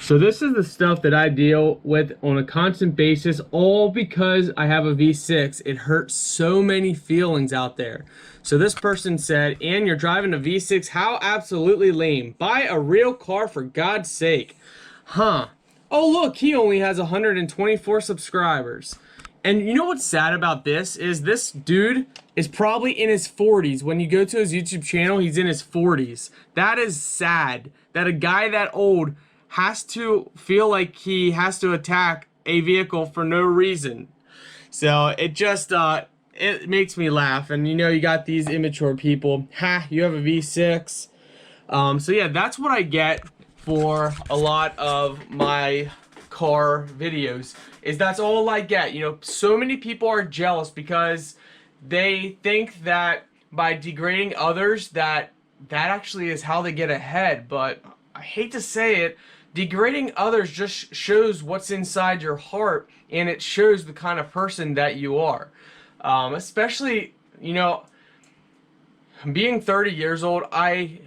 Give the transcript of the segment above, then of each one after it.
So this is the stuff that I deal with on a constant basis, all because I have a V6. It hurts so many feelings out there. So this person said, "And you're driving a V6? How absolutely lame. Buy a real car for God's sake." Huh. Oh look, he only has 124 subscribers. And you know what's sad about this is this dude is probably in his 40s. When you go to his YouTube channel, he's in his 40s. That is sad that a guy that old has to feel like he has to attack a vehicle for no reason. So it just it makes me laugh. And you know, you got these immature people. Ha, you have a V6. So yeah, that's what I get for a lot of my car videos, is that's all I get. You know, so many people are jealous because they think that by degrading others that actually is how they get ahead. But I hate to say it, degrading others just shows what's inside your heart, and it shows the kind of person that you are. Especially, you know, being 30 years old, I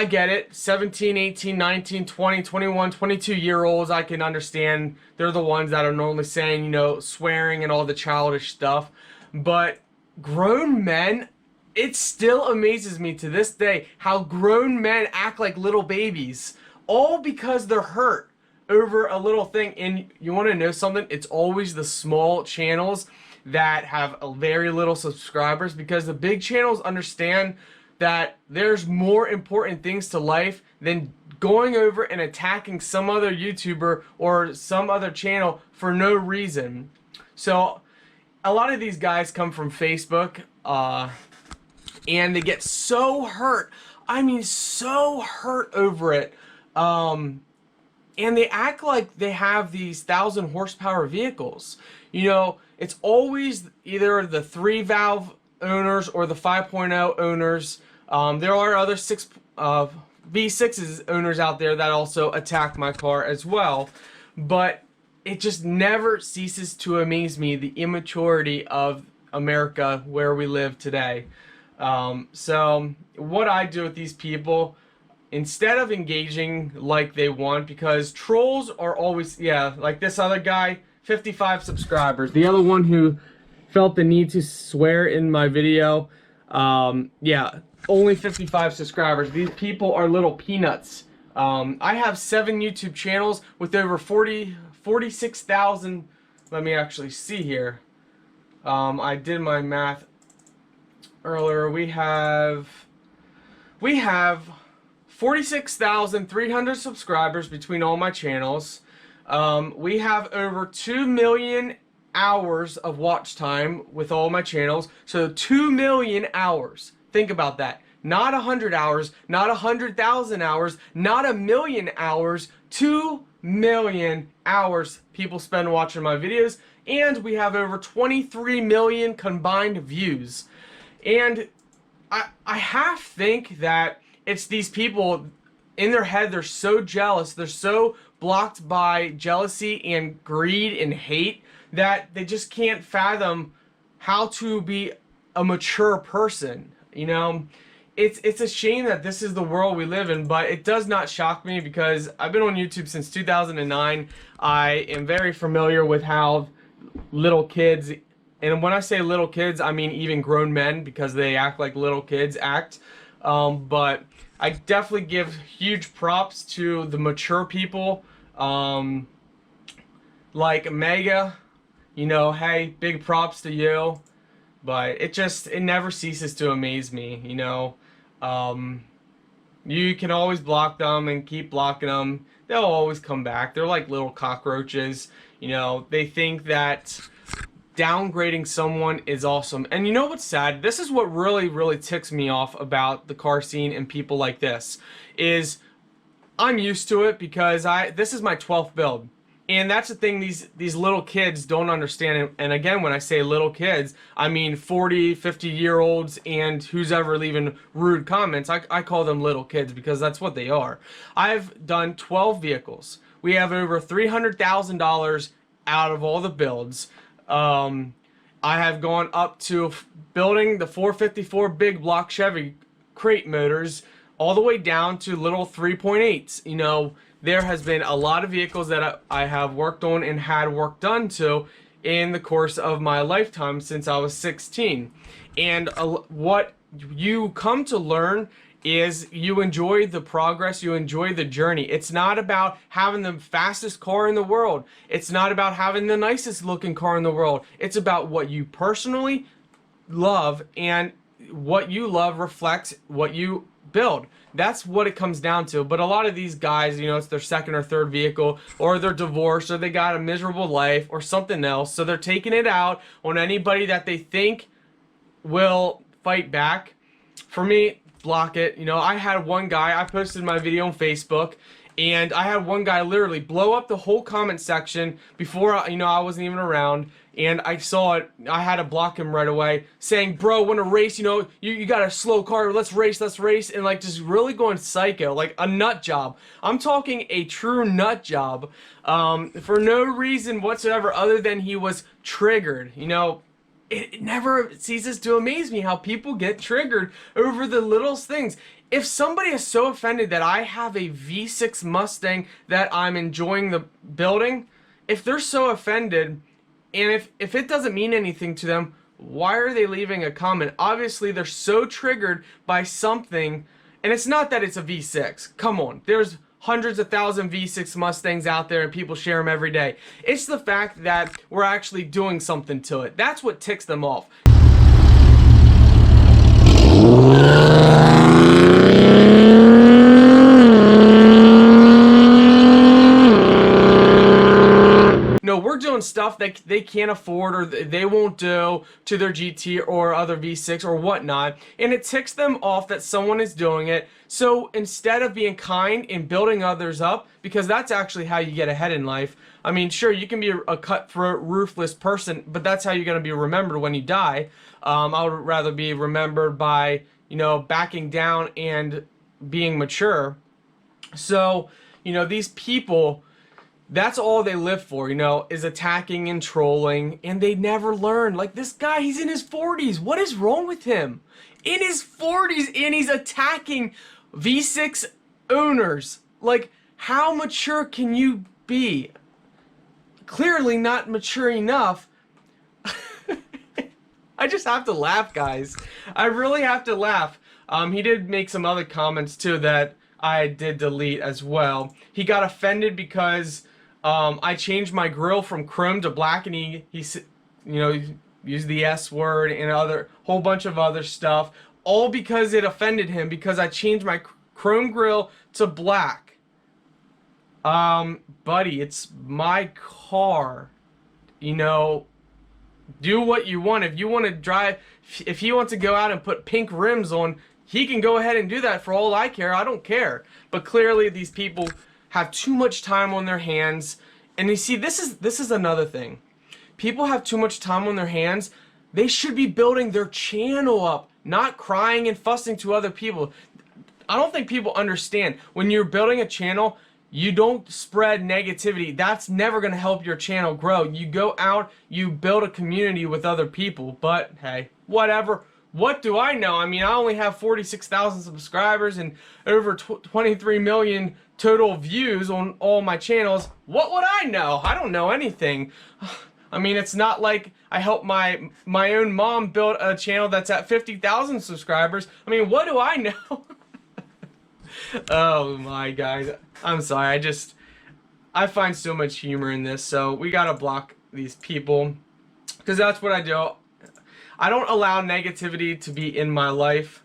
get it. 17, 18, 19, 20, 21, 22-year-olds, I can understand. They're the ones that are normally saying, you know, swearing and all the childish stuff. But grown men, it still amazes me to this day how grown men act like little babies. All because they're hurt over a little thing. And you want to know something? It's always the small channels that have a very little subscribers, because the big channels understand that there's more important things to life than going over and attacking some other YouTuber or some other channel for no reason. So a lot of these guys come from Facebook, and they get so hurt. I mean, so hurt over it. And they act like they have these 1,000 horsepower vehicles. You know, it's always either the 3-valve owners or the 5.0 owners. There are other V6's owners out there that also attack my car as well, but it just never ceases to amaze me, the immaturity of America where we live today. So what I do with these people, instead of engaging like they want, because trolls are always, yeah, like this other guy, 55 subscribers. The other one who felt the need to swear in my video, yeah, only 55 subscribers. These people are little peanuts. I have 7 YouTube channels with over 46,000. Let me actually see here. I did my math earlier. We have 46,300 subscribers between all my channels. We have over 2 million hours of watch time with all my channels. So 2 million hours. Think about that. Not 100 hours, not 100,000 hours, not 1,000,000 hours. 2 million hours people spend watching my videos, and we have over 23 million combined views. And I half think that it's these people in their head, they're so jealous, they're so blocked by jealousy and greed and hate that they just can't fathom how to be a mature person. You know, it's a shame that this is the world we live in, but it does not shock me because I've been on YouTube since 2009. I am very familiar with how little kids, and when I say little kids, I mean even grown men, because they act like little kids act. But I definitely give huge props to the mature people, like Mega. You know, hey, big props to you. But it never ceases to amaze me, you know. You can always block them and keep blocking them. They'll always come back. They're like little cockroaches. You know, they think that downgrading someone is awesome. And you know what's sad? This is what really, really ticks me off about the car scene and people like this, is I'm used to it because this is my 12th build. And that's the thing these little kids don't understand. And again, when I say little kids, I mean 40, 50-year-olds and who's ever leaving rude comments. I call them little kids because that's what they are. I've done 12 vehicles. We have over $300,000 out of all the builds. I have gone up to building the 454 big block Chevy crate motors all the way down to little 3.8s. You know, there has been a lot of vehicles that I have worked on and had work done to in the course of my lifetime since I was 16. And what you come to learn is you enjoy the progress, you enjoy the journey. It's not about having the fastest car in the world. It's not about having the nicest looking car in the world. It's about what you personally love, and what you love reflects what you build. That's what it comes down to. But a lot of these guys, you know, it's their second or third vehicle, or they're divorced, or they got a miserable life or something else, so they're taking it out on anybody that they think will fight back. For me, block it. You know, I had one guy, I posted my video on Facebook, and I had one guy literally blow up the whole comment section before, you know, I wasn't even around, and I saw it. I had to block him right away, saying, bro, want to race, you know, you got a slow car, let's race, and like just really going psycho, like a nut job. I'm talking a true nut job, for no reason whatsoever other than he was triggered. You know, it never ceases to amaze me how people get triggered over the littlest things. If somebody is so offended that I have a V6 Mustang that I'm enjoying the building, if they're so offended, and if it doesn't mean anything to them, why are they leaving a comment? Obviously, they're so triggered by something, and it's not that it's a V6. Come on, there's hundreds of thousand V6 Mustangs out there and people share them every day. It's the fact that we're actually doing something to it. That's what ticks them off. No, we're doing stuff that they can't afford or they won't do to their GT or other V6 or whatnot, and it ticks them off that someone is doing it. So instead of being kind and building others up, because that's actually how you get ahead in life. I mean, sure, you can be a cutthroat, ruthless person, but that's how you're going to be remembered when you die. I would rather be remembered by, you know, backing down and being mature. So, you know, these people, that's all they live for, you know, is attacking and trolling, and they never learn. Like this guy, he's in his 40s. What is wrong with him? In his 40s, and he's attacking V6 owners. Like, how mature can you be? Clearly not mature enough. I just have to laugh, guys. I really have to laugh. He did make some other comments too that I did delete as well. He got offended because I changed my grill from chrome to black, and he you know, used the S word and other whole bunch of other stuff, all because it offended him because I changed my chrome grill to black. Buddy, it's my car. You know, do what you want. If you want to drive, if he wants to go out and put pink rims on, he can go ahead and do that for all I care. I don't care. But clearly these people have too much time on their hands. And you see, this is another thing. People have too much time on their hands. They should be building their channel up, not crying and fussing to other people. I don't think people understand. When you're building a channel, you don't spread negativity. That's never going to help your channel grow. You go out, you build a community with other people. But hey, whatever. What do I know? I mean, I only have 46,000 subscribers and over 23 million total views on all my channels. What would I know? I don't know anything. I mean, it's not like I helped my own mom build a channel that's at 50,000 subscribers. I mean, what do I know? Oh my God. I'm sorry. I find so much humor in this. So we gotta block these people, because that's what I do. I don't allow negativity to be in my life.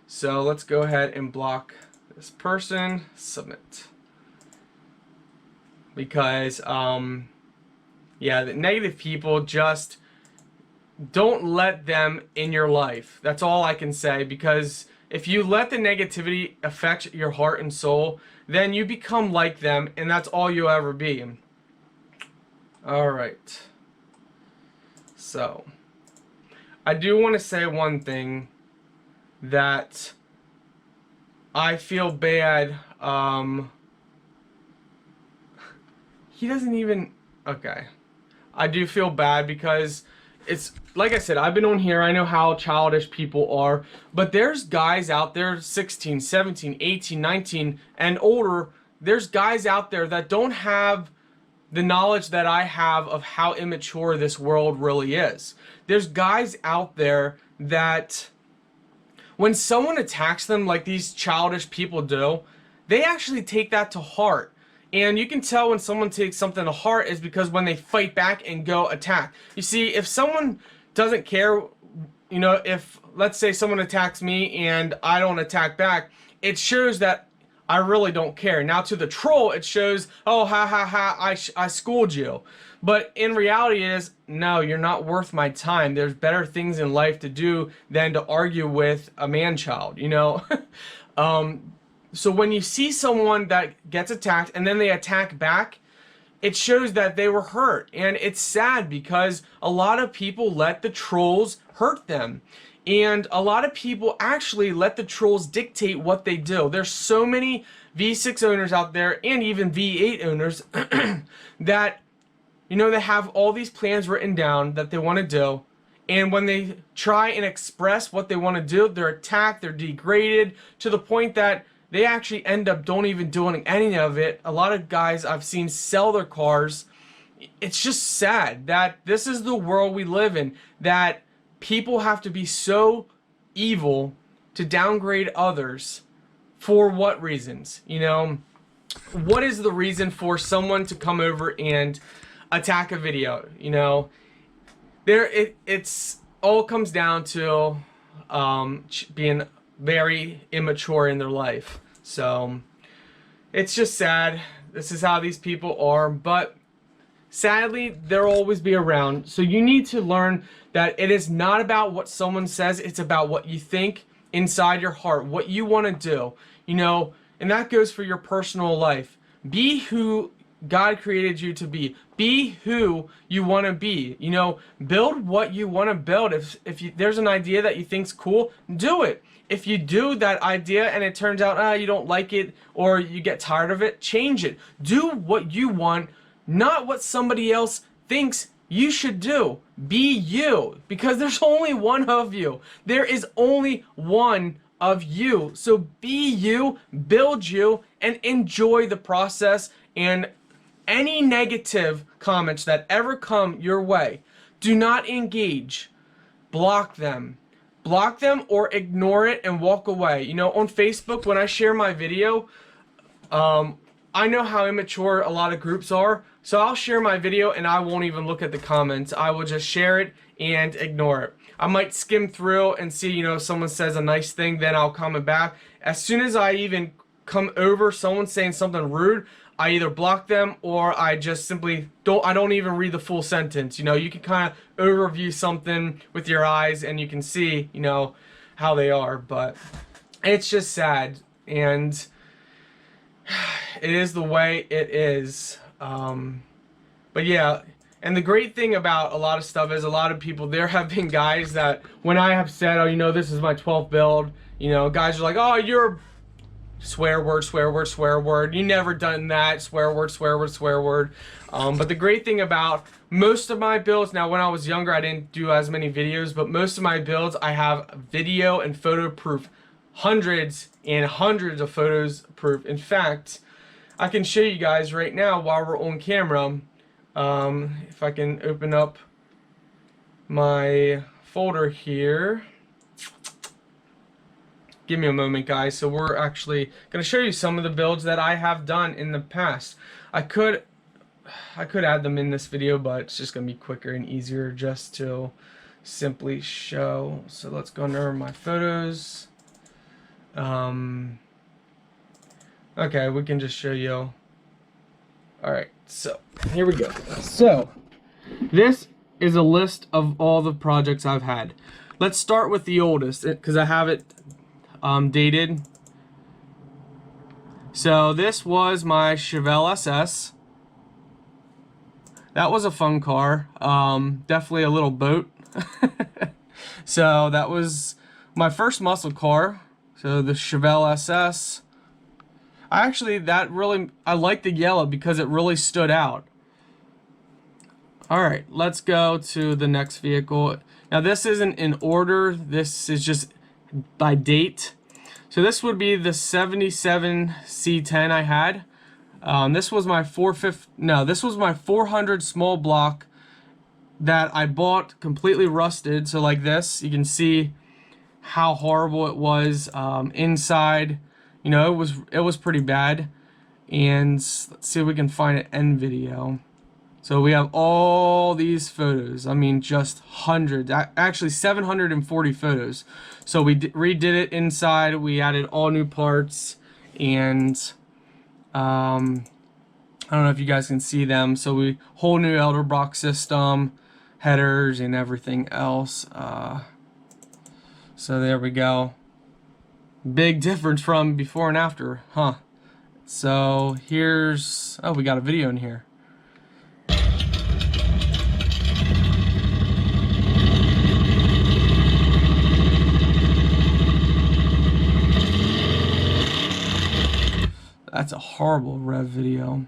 So let's go ahead and block this person. Submit. Because yeah, the negative people, just don't let them in your life. That's all I can say, because if you let the negativity affect your heart and soul, then you become like them, and that's all you'll ever be. Alright. So, I do want to say one thing, that I feel bad. He doesn't even... Okay. I do feel bad because it's, like I said, I've been on here, I know how childish people are, but there's guys out there 16, 17, 18, 19 and older there's guys out there that don't have the knowledge that I have of how immature this world really is. There's guys out there that when someone attacks them like these childish people do, they actually take that to heart. And you can tell when someone takes something to heart is because when they fight back and go attack. You see, if someone doesn't care, you know, if let's say someone attacks me and I don't attack back, it shows that I really don't care. Now to the troll, it shows, oh, ha ha ha, I schooled you. But in reality it is, no, you're not worth my time. There's better things in life to do than to argue with a man-child, you know? So when you see someone that gets attacked and then they attack back, it shows that they were hurt. And it's sad because a lot of people let the trolls hurt them. And a lot of people actually let the trolls dictate what they do. There's so many V6 owners out there and even V8 owners that, you know, they have all these plans written down that they want to do. And when they try and express what they want to do, they're attacked, they're degraded to the point that they actually end up don't even doing any of it. A lot of guys I've seen sell their cars. It's just sad that this is the world we live in, that people have to be so evil to downgrade others. For what reasons? You know, what is the reason for someone to come over and attack a video? You know, it's all comes down to being very immature in their life. So it's just sad. This is how these people are, but sadly they'll always be around. So you need to learn that it is not about what someone says, it's about what you think inside your heart, what you want to do, you know. And that goes for your personal life. Be who God created you to be. Be who you want to be. You know, build what you want to build. If there's an idea that you think's cool, do it. If you do that idea and it turns out you don't like it or you get tired of it, change it. Do what you want, not what somebody else thinks you should do. Be you, because there's only one of you. There is only one of you. So be you, build you, and enjoy the process. And any negative comments that ever come your way, do not engage. Block them. Block them or ignore it and walk away. You know, on Facebook, when I share my video, I know how immature a lot of groups are, so I'll share my video and I won't even look at the comments. I will just share it and ignore it. I might skim through and see, you know, if someone says a nice thing, then I'll comment back. As soon as I even come over someone saying something rude, I either block them or I just simply don't even read the full sentence. You know, you can kind of overview something with your eyes and you can see, you know, how they are, but it's just sad, and it is the way it is. But yeah, and the great thing about a lot of stuff is a lot of people, there have been guys that when I have said, oh, you know, this is my 12th build, you know, guys are like, oh, you're swear word, swear word, swear word, you never done that, swear word, swear word, swear word. But the great thing about most of my builds, now when I was younger I didn't do as many videos, but most of my builds I have video and photo proof, hundreds and hundreds of photos proof. In fact, I can show you guys right now while we're on camera. If I can open up my folder here. Give me a moment, guys. So we're actually going to show you some of the builds that I have done in the past. I could add them in this video, but it's just going to be quicker and easier just to simply show. So let's go under my photos. Okay, we can just show you. Alright, so here we go. So this is a list of all the projects I've had. Let's start with the oldest because I have it dated. So this was my Chevelle SS. That was a fun car. Definitely a little boat. So that was my first muscle car. So the Chevelle SS. I like the yellow because it really stood out. Alright, let's go to the next vehicle. Now this isn't in order, this is just by date. So this would be the 77 C10 I had. This was my 450. No, this was my 400 small block that I bought completely rusted. So like this, you can see how horrible it was inside. You know, it was pretty bad. And let's see if we can find an end video. So we have all these photos. I mean, just hundreds, actually 740 photos. So we redid it inside. We added all new parts, and I don't know if you guys can see them. So we whole new elder block system, headers, and everything else. So there we go. Big difference from before and after, huh? So here's, oh, we got a video in here. That's a horrible rev video.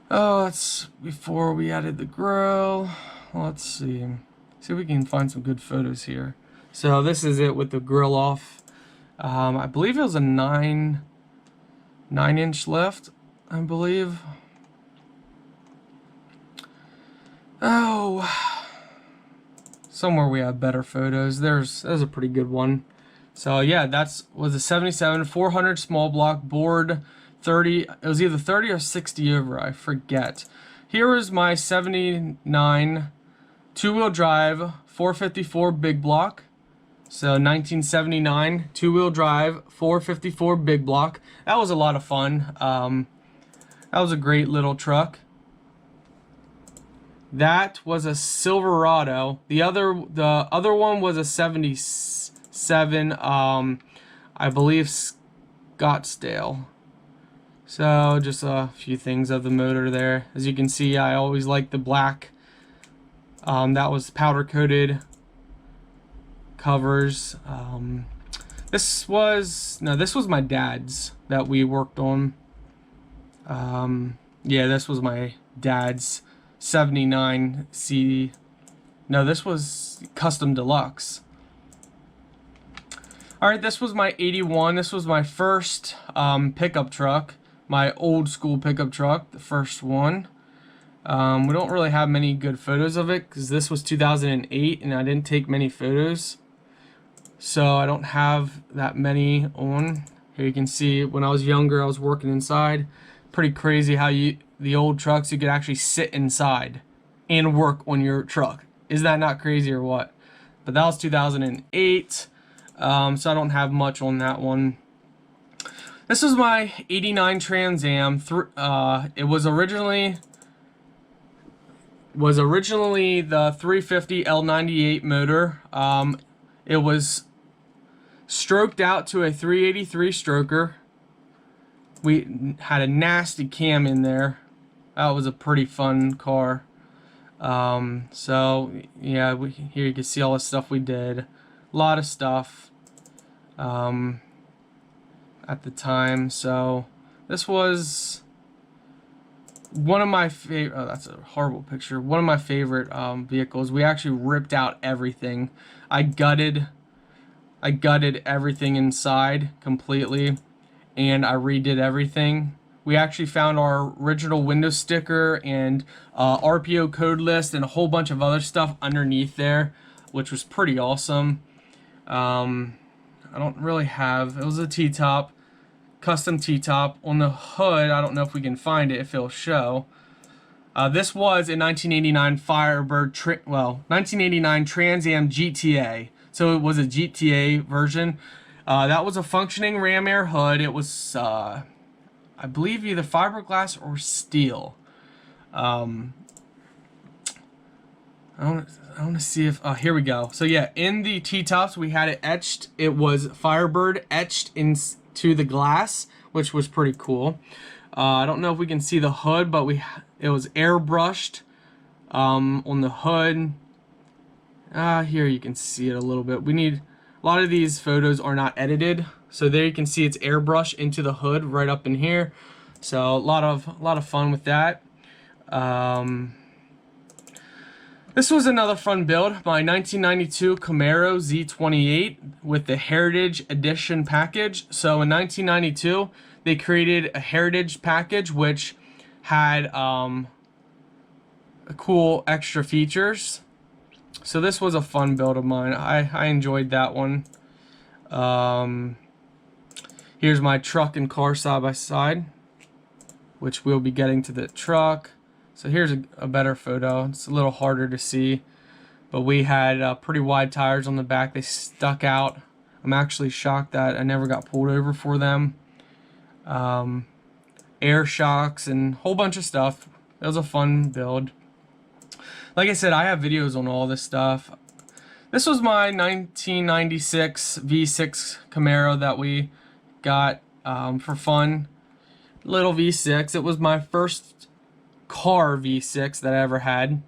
Oh, that's before we added the grill. Let's see. See if we can find some good photos here. So this is it with the grill off. I believe it was a 9-inch lift, I believe. Oh, somewhere we have better photos. There's a pretty good one. So yeah, was a 77 400 small block board, 30. It was either 30 or 60 over, I forget. Here is my 79 two-wheel drive 454 big block. So 1979 two-wheel drive 454 big block. That was a lot of fun. That was a great little truck. That was a Silverado. The other one was a 77. I believe Scottsdale. So just a few things of the motor there. As you can see, I always like the black. That was powder coated covers. This was my dad's that we worked on. Yeah, this was my dad's 79 C. No, this was custom deluxe. All right, this was my 81. This was my first pickup truck, my old school pickup truck, the first one. We don't really have many good photos of it because this was 2008 and I didn't take many photos, so I don't have that many on. Here you can see when I was younger, I was working inside. Pretty crazy how the old trucks, you could actually sit inside and work on your truck. Is that not crazy or what? But that was 2008. So I don't have much on that one. This is my 89 Trans Am. It was originally the 350 L98 motor. It was stroked out to a 383 stroker. We had a nasty cam in there. That was a pretty fun car. So yeah, here you can see all the stuff we did. A lot of stuff at the time. So this was one of my favorite. Oh, that's a horrible picture. One of my favorite vehicles. We actually ripped out everything. I gutted everything inside completely, and I redid everything. We actually found our original window sticker and RPO code list and a whole bunch of other stuff underneath there, which was pretty awesome. I don't really have, it was a T-top, custom T-top. On the hood, I don't know if we can find it, if it'll show. This was a 1989 Firebird, 1989 Trans Am GTA. So it was a GTA version. That was a functioning ram air hood. It was, I believe, either fiberglass or steel. I want to see if, here we go. So yeah, in the T-tops we had it etched. It was Firebird etched into the glass, which was pretty cool. I don't know if we can see the hood, but it was airbrushed on the hood. Here you can see it a little bit. A lot of these photos are not edited, so there you can see it's airbrush into the hood right up in here. So a lot of fun with that. This was another fun build, my 1992 Camaro Z28 with the Heritage Edition package. So in 1992, they created a heritage package which had cool extra features. So this was a fun build of mine. I enjoyed that one. Here's my truck and car side by side, which we'll be getting to the truck. So here's a better photo. It's a little harder to see, but we had pretty wide tires on the back. They stuck out. I'm actually shocked that I never got pulled over for them. Air shocks and a whole bunch of stuff. It was a fun build. Like I said, I have videos on all this stuff. This was my 1996 V6 Camaro that we got for fun. Little V6. It was my first car V6 that I ever had.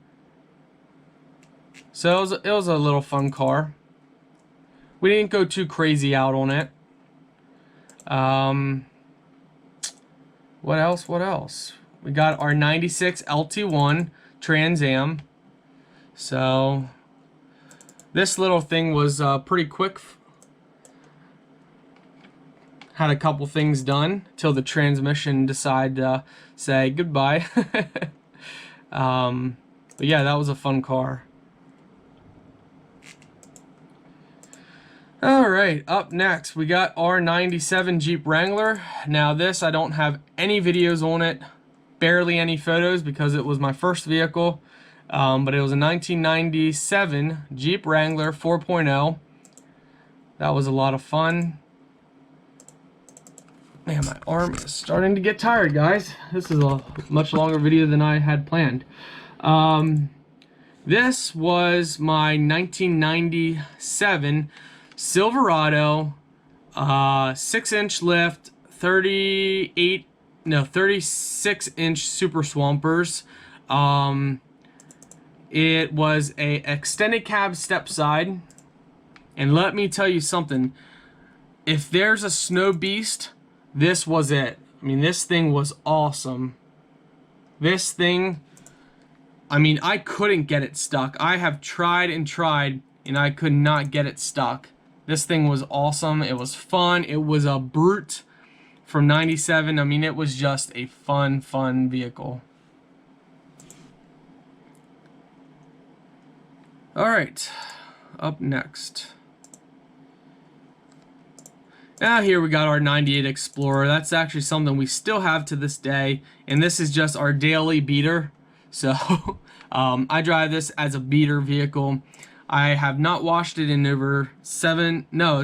So it was a little fun car. We didn't go too crazy out on it. What else? We got our 96 Lt1 Trans Am. So this little thing was pretty quick. Had a couple things done till the transmission decided to say goodbye. But yeah, that was a fun car. Alright, up next we got our 97 Jeep Wrangler. Now this, I don't have any videos on it, barely any photos because it was my first vehicle. But it was a 1997 Jeep Wrangler 4.0. That was a lot of fun. Man, my arm is starting to get tired, guys. This is a much longer video than I had planned. This was my 1997 Silverado, 6-inch lift, 36-inch Super Swampers. It was a extended cab step side, and let me tell you something. If there's a snow beast, this was it. I mean, this thing was awesome. This thing, I mean, I couldn't get it stuck. I have tried and tried, and I could not get it stuck. This thing was awesome. It was fun. It was a Brute from 97. I mean, it was just a fun vehicle. Alright, up next. Now here we got our 98 Explorer. That's actually something we still have to this day, and this is just our daily beater. So I drive this as a beater vehicle. I have not washed it in over it's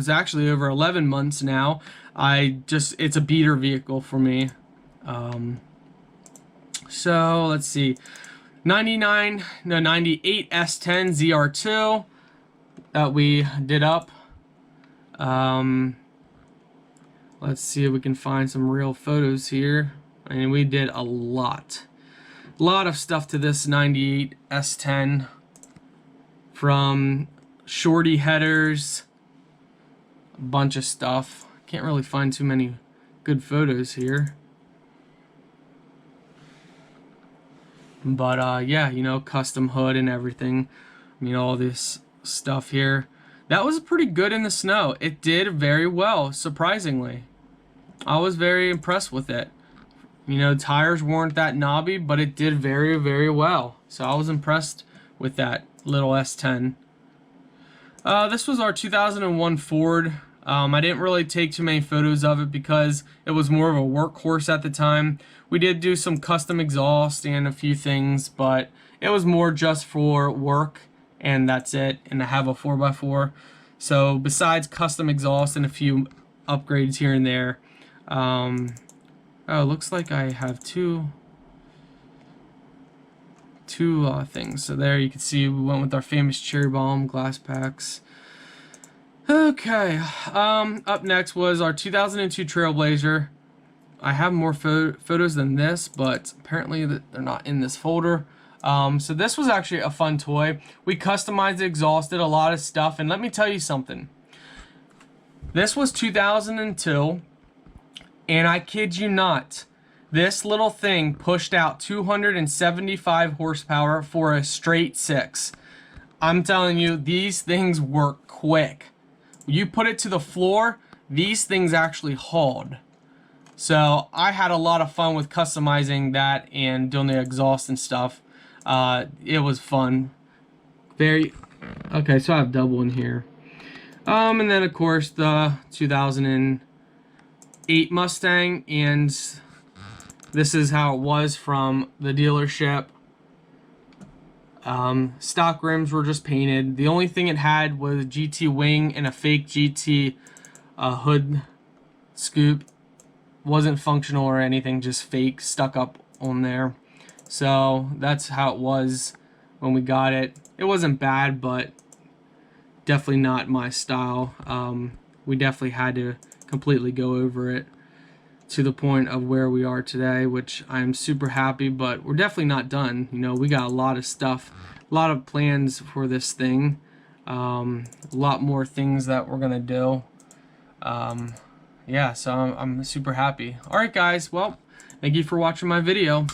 actually over 11 months now. It's a beater vehicle for me. So let's see. 98 S10 ZR2 that we did up. Let's see if we can find some real photos here. And we did a lot of stuff to this 98 S10, from shorty headers, a bunch of stuff. Can't really find too many good photos here. But yeah, you know, custom hood and everything. I mean, all this stuff here. That was pretty good in the snow. It did very well, surprisingly. I was very impressed with it. You know, tires weren't that knobby, but it did very well. So I was impressed with that little S10. This was our 2001 Ford. I didn't really take too many photos of it because it was more of a workhorse at the time. We did do some custom exhaust and a few things, but it was more just for work, and that's it, and to have a 4x4. So besides custom exhaust and a few upgrades here and there, oh, looks like I have two things. So there you can see we went with our famous cherry bomb glass packs. Okay, up next was our 2002 Trailblazer. I have more photos than this, but apparently they're not in this folder. So this was actually a fun toy. We customized the exhaust, did a lot of stuff, and let me tell you something. This was 2002, and I kid you not, this little thing pushed out 275 horsepower for a straight 6. I'm telling you, these things work quick. You put it to the floor, these things actually hauled. So I had a lot of fun with customizing that and doing the exhaust and stuff. It was fun. Very okay. So I have double in here. And then of course the 2008 Mustang, and this is how it was from the dealership. Stock rims were just painted. The only thing it had was GT wing and a fake GT hood scoop. Wasn't functional or anything, just fake stuck up on there. So that's how it was when we got it. It wasn't bad, but definitely not my style. We definitely had to completely go over it to the point of where we are today, which I'm super happy, but we're definitely not done. You know, we got a lot of stuff, a lot of plans for this thing, a lot more things that we're gonna do. Yeah, so I'm super happy. Alright guys, well, thank you for watching my video.